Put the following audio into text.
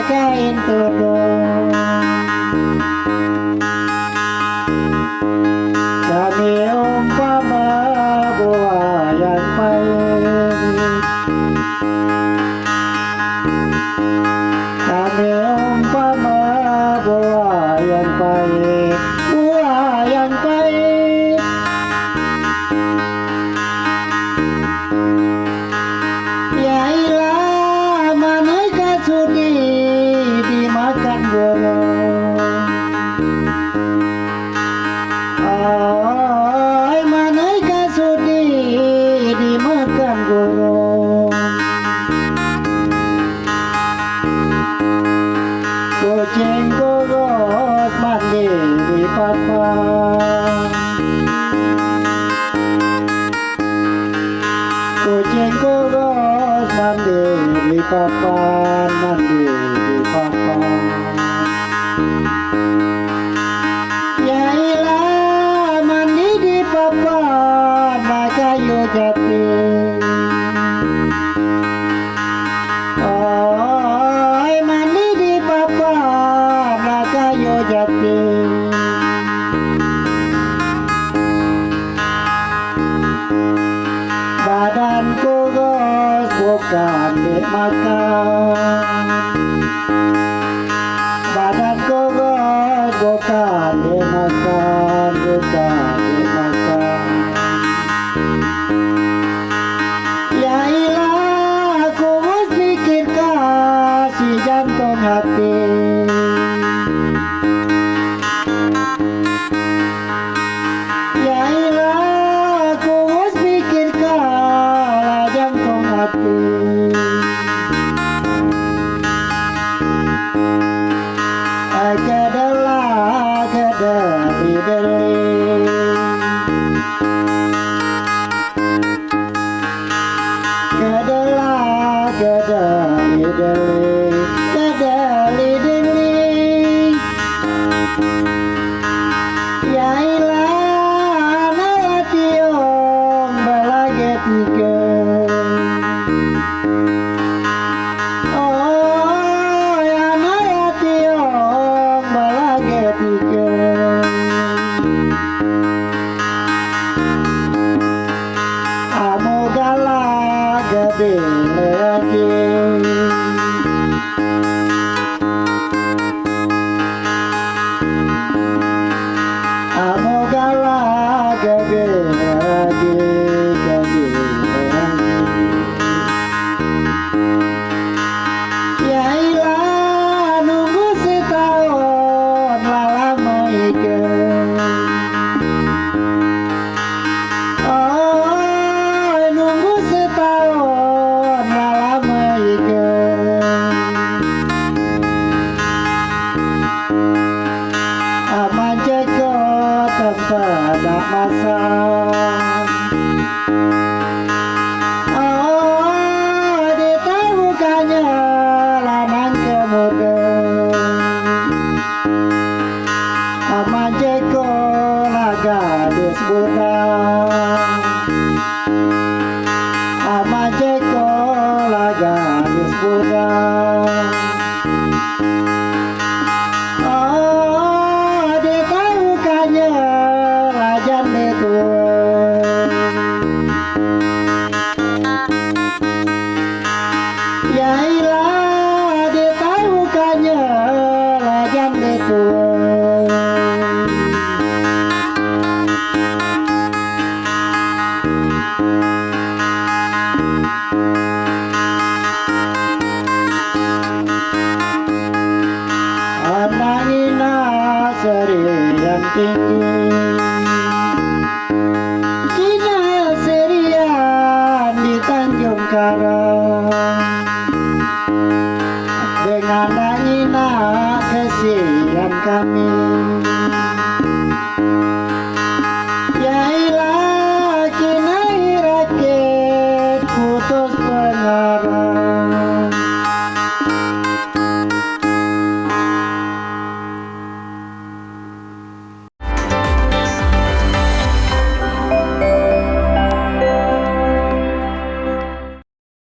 kain tudung. Kami umpama buah yang pahit, kami umpama buah yang pahit, buah yang pahit. Ya ilah, manakah sudi dimakan burung? Oh, manakah sudi dimakan burung? Kucing kurus mandi di papan, kucing kurus mandi di papan, mandi di papan. Ya ilah, mandi di papan nah kayu jati. Oh, mandi di papan nah kayu jati. Badan kurus bukan dimakan, badan kurus bukan dimakan, bukan dimakan. Ya ilah, kurus bikin kasih jantung hati. Ya ilah, kurus bikin kalah jantung hati. Kedelah kedeli-deli, kedelah kedeli-deli, kedeli-deli. Ya ilah, nalationg balage tiga. Oh, ya nalationg balage tiga. Amo galak gede lagi, amo galak gede lagi, gede lagi. Ya ilah, nunggu setahun lama ikan. Oh, nunggu setahun lama ikan. Aman cekot tempat tak masak. Oh, ditahukannya lanang kemudian. Aman cekot gadis budak, aman cekot gadis budak. Oh, ditahukannya lajan tua. Ya ilah, ditahukannya lajan tua. Anak ina serian tinggi, kina serian di Tanjung Karang. Dengan anak ina kesian kami,